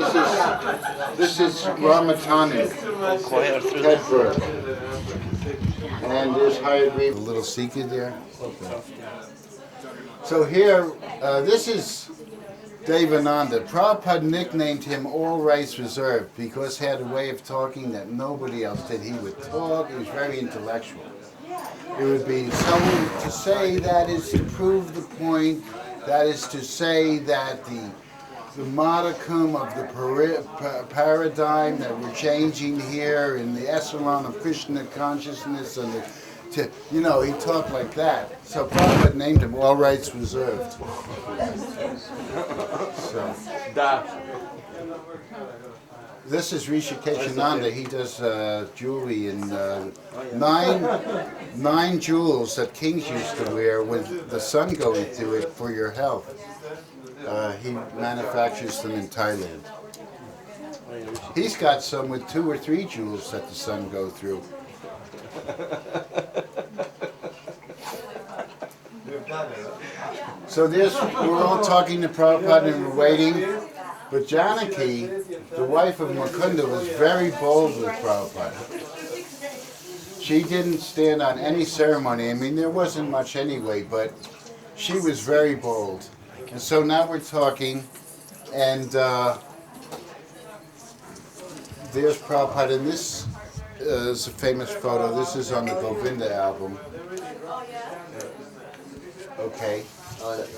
This is Ramatani, Quiet through the Hedberg. And there's Hayagriva. A little Sikha there. So here, this is Devananda. Prabhupada nicknamed him All Rights Reserved because he had a way of talking that nobody else did. He would talk, he was very intellectual. It would be someone to say that is to prove the point, that is to say that the modicum of the paradigm that we're changing here in the echelon of Krishna consciousness and he talked like that. So Prabhupada named him All Rights Reserved. So, this is Rishikeshananda. He does jewelry in 9 jewels that kings used to wear with the sun going through it for your health. He manufactures them in Thailand. He's got some with 2 or 3 jewels that the sun go through. So we're all talking to Prabhupada and we're waiting. But Janaki, the wife of Mukunda, was very bold with Prabhupada. She didn't stand on any ceremony. I mean, there wasn't much anyway, but she was very bold. And so now we're talking, and there's Prabhupada, and this is a famous photo. This is on the Govinda album. Okay.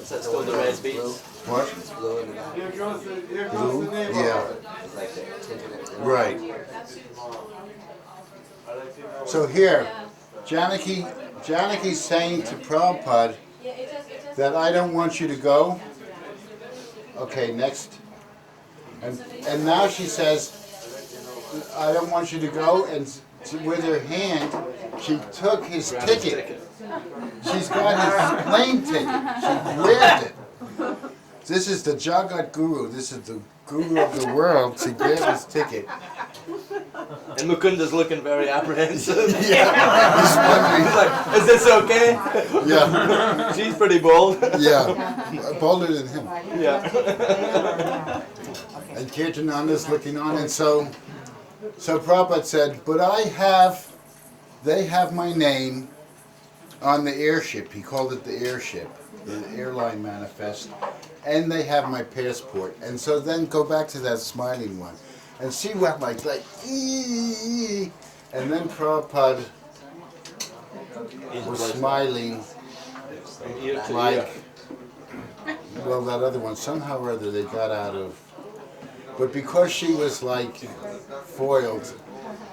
Is that still the red beads? What? Blue in the back. Blue? Yeah. It's like the tinted. Right. So here, Janaki's saying to Prabhupada that I don't want you to go. Okay, next. And now she says, I don't want you to go, and with her hand, she took his ticket. She's got his plane ticket. She grabbed it. This is the Jagat Guru. This is the guru of the world. She grabbed his ticket. And Mukunda's looking very apprehensive. Yeah. He's like, is this okay? Yeah. She's pretty bold. Yeah. Bolder than him. Yeah. And Kirtananda's looking on, and so Prabhupada said, but they have my name on the airship. He called it the airship, the airline manifest, and they have my passport. And so then go back to that smiling one. And she went like, ee, and then Prabhupada was smiling like, well, that other one, somehow or other they got out of, but because she was like foiled,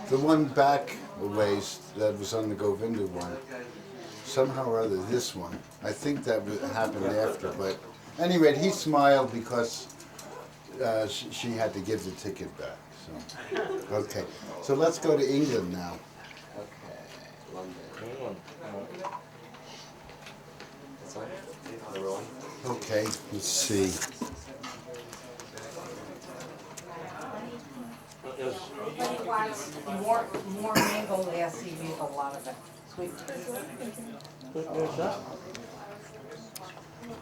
the one back a ways that was on the Govinda one, somehow or other this one, I think that happened after, but anyway, he smiled because she had to give the ticket back. So, okay, so let's go to England now. Okay, London. That's fine. Number 1. Okay, let's see. But he wants more mango lassi with a lot of it. Sweet.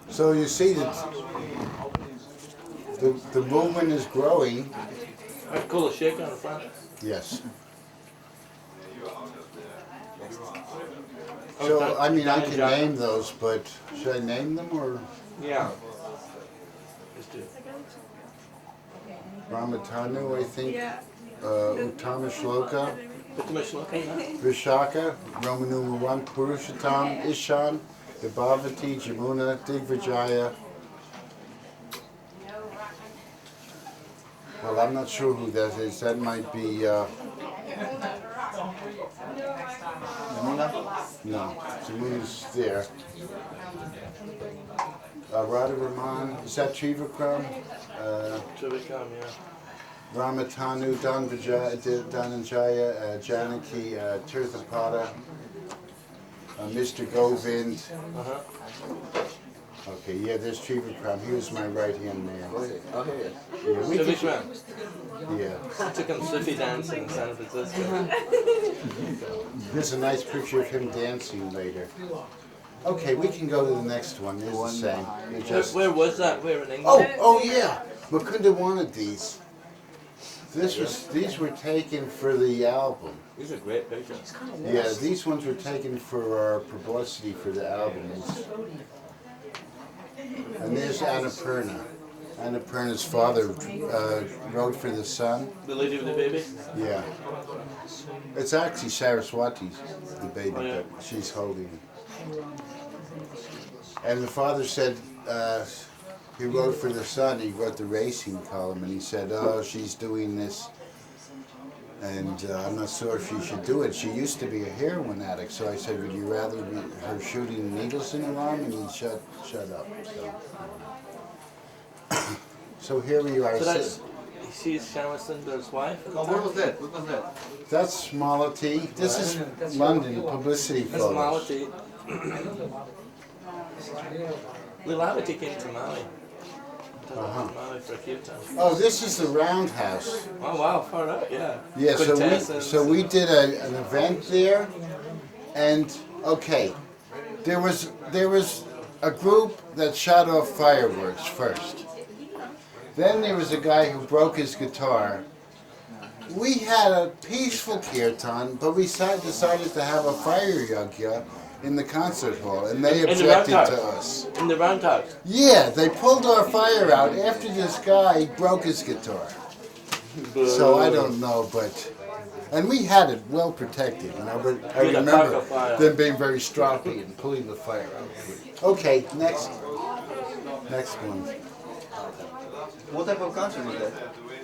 So you see that the movement is growing. That's cool, a shake on the front. Yes. So, I mean, I can name those, but should I name them or? Yeah. Just do. Ramatanu, I think. Uttama Shloka. Vishaka, Roman numeral 1, Purushottam, Ishan, Vibhavati, Jamuna, Digvijaya. Well, I'm not sure who that is. That might be. Jamuna? No, Jamuna's there. Radha Raman, is that Trivikram? Trivikram, yeah. Ramatanu, Dhananjaya, Janaki, Tirthapada, Mr. Govind. Okay, yeah, there's Trivikram. He was my right-hand man. Oh, here it is. Yeah, we Trivikram. Yeah. I took him Sufi dancing in San Francisco. There's a nice picture of him dancing later. Okay, we can go to the next one. It's the same. Where was that? Where in England? Oh yeah. Mukunda wanted these. These were taken for the album. These are great pictures. Yeah, these ones were taken for our publicity for the album. And there's Annapurna. Annapurna's father wrote for the son. The lady with the baby? Yeah. It's actually Saraswati's, the baby, Oh, yeah. but she's holding it. And the father said he wrote for the son, he wrote the racing column, and he said, oh, she's doing this, and I'm not sure if she should do it. She used to be a heroin addict, so I said, would you rather be her shooting needles in her arm? And he shut up. So here we are. So that's, she's Shama Sundar's wife? No, what was that? What was that? That's Malati. This is London publicity That's photos. Malati. Lilavati came to Mali. Mali for a kirtan. Oh, this is the roundhouse. Oh wow, far out, yeah. Yeah, Quintessence. so we did an event there, and okay, there was a group that shot off fireworks first. Then there was a guy who broke his guitar. We had a peaceful kirtan, but we decided to have a fire yagya in the concert hall, and they objected to us. In the round house? Yeah, they pulled our fire out after this guy broke his guitar. So I don't know, but... And we had it well protected, you know, but I remember them being very stroppy and pulling the fire out. Okay, next one. What type of concert was that?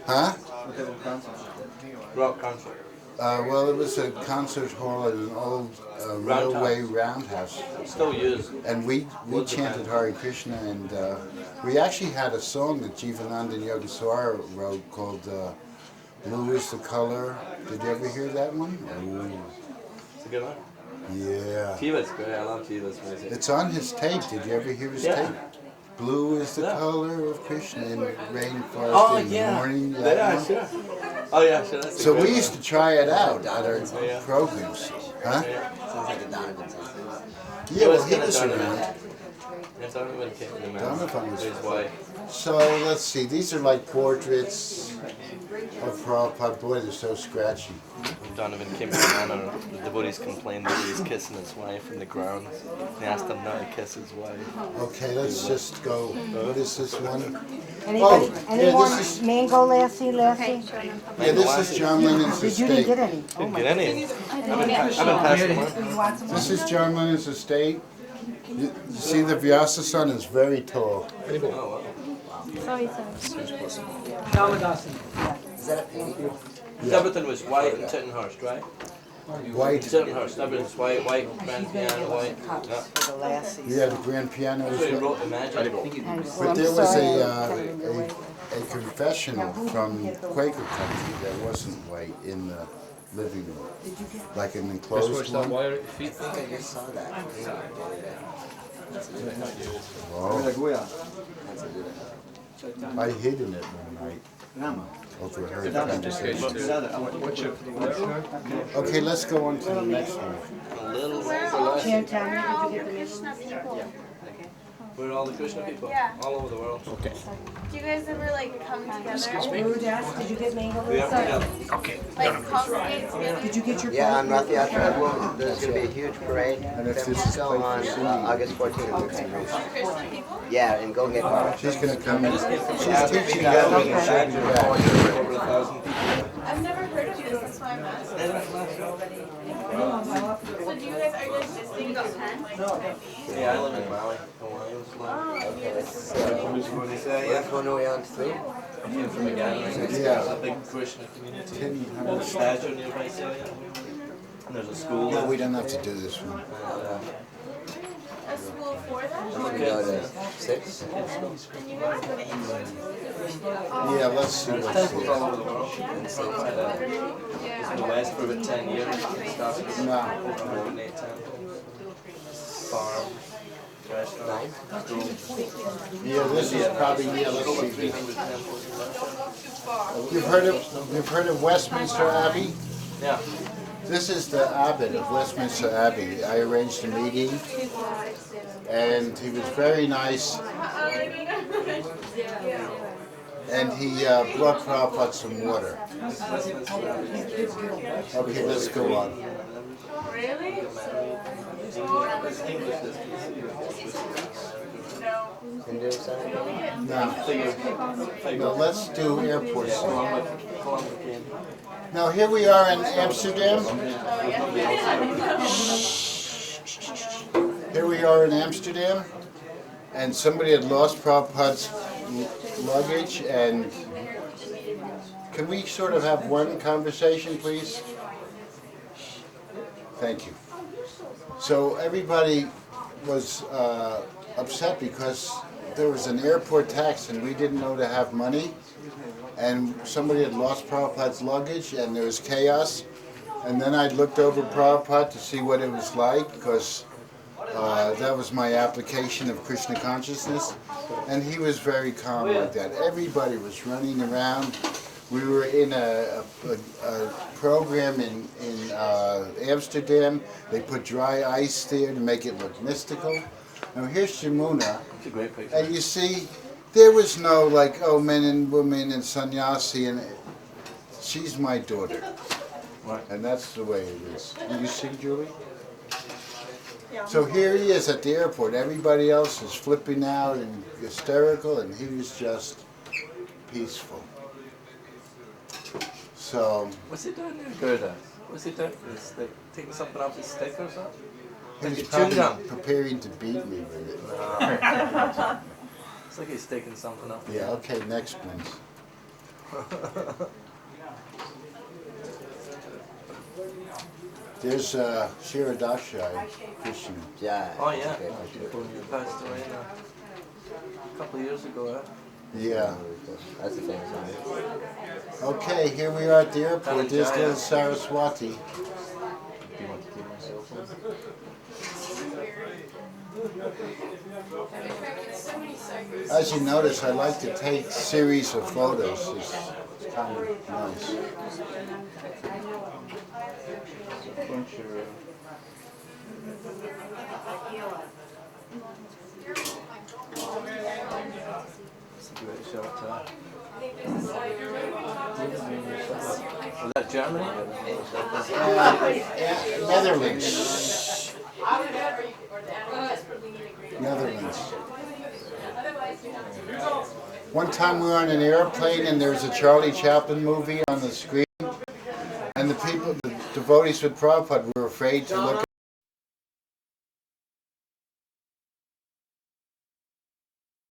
Huh? What type of concert was that? Rock concert. Well, it was a concert hall at an old railway roundhouse. Still used. And we chanted Hare Krishna, and we actually had a song that Jivananda and Yogaswara wrote called Blue is the Color. Did you ever hear that one? Ooh. It's a good one. Yeah. Tiva's great, I love Tiva's music. It's on his tape. Did you ever hear his tape? Blue is the color of Krishna in the rainforest in the morning. Yeah, sure. Oh yeah, sure. That's So we used to try it out at our programs. Huh? Sounds like a Donovan song. Yeah, well, he was around. Yes, I remember when he came to the man. Donovan was His wife. So let's see, these are like portraits of Prabhupada. Boy, they're so scratchy. Donovan came to the man, and the devotees complained that he was kissing his wife in the ground. They asked him not to kiss his wife. Okay, let's just go. What is this one? Anybody, anyone this is, mango lassie? yeah, this is John Lennon's Did you didn't estate. get any? Didn't get any. I've been passing one. You want some? This is John Lennon's estate. You see the Vyasa son is very tall. Oh, wow. Is that a painting? Everything was white in Tittenhurst, right? White. Tittenhurst, everything's white, grand piano, white. Yeah. For the lassies. Yeah, the grand piano That's was what he white. wrote the magic. But there was a confessional from Quaker country that wasn't white in the living room, like an enclosed one. I think I just saw that. Oh, I hid in it one night. Overheard conversation. Okay, let's go on to the next one. A little Can't tell me, All did the you get the Krishna people. We're all the Krishna people, Yeah. all over the world. Okay. Do you guys ever like come together? Rudas, did you get mango We lassie? have Like congregate together? Did you get your Yeah, on Rath Yatra, there's going to be a huge parade in San Francisco on August 14th. Christian people? Yeah, and go get car. She's gonna come in. She's teaching over you. over 1,000 people. I've never heard of this, that's why I'm asking. So do you guys, are you guys visiting Japan? Yeah, I live in Maui, Hawaii. Which one are we on to? I came from a gathering. Yeah. A big Krishna community. There's a statue nearby Celia. And there's a school. No, we don't have to do this one. A school for that? We go to 6. And you guys go to England? Yeah, let's see There's what's temples all here. over the world. In the West for about 10 years. Started No. open 8 temples. Farms. Restaurants. Schools. Yeah, this is probably, yeah, let's Over see. 300 temples in Russia. You've heard of Westminster Abbey? Yeah. This is the abbot of Westminster Abbey. I arranged a meeting, and he was very nice, and he brought Prabhupada some water. Okay, let's go on. Really? Can do something? No, let's do airports. Now here we are in Amsterdam. Here we are in Amsterdam, and somebody had lost Prabhupada's luggage, and can we sort of have one conversation, please? Thank you. So everybody was upset because there was an airport tax and we didn't know to have money, and somebody had lost Prabhupada's luggage and there was chaos, and then I looked over Prabhupada to see what it was like, because that was my application of Krishna consciousness, and he was very calm like that. Everybody was running around. We were in a program in Amsterdam. They put dry ice there to make it look mystical. Now here's Shamuna, and you see, there was no like, oh, men and women and sannyasi, and she's my daughter. And that's the way it is. Do you see, Julie? So here he is at the airport. Everybody else is flipping out and hysterical, and he was just peaceful. So What's he doing there, Gerda? What's he doing? Is they taking something off his stick or something? he was Like a chewing gum. probably preparing to beat me with it. It's like he's taking something off. Yeah, okay, next please. There's Shiradashai Krishna. Yeah. Oh yeah, Okay. he passed away a couple of years ago. Yeah. That's a famous one. Okay, here we are at the airport. There's little Saraswati. Do you want to keep my cell phone? As you notice, I like to take series of photos. It's kind of nice. Was that Germany? Netherlands. Netherlands. One time we were on an airplane and there was a Charlie Chaplin movie on the screen, and the people, the devotees with Prabhupada, were afraid to look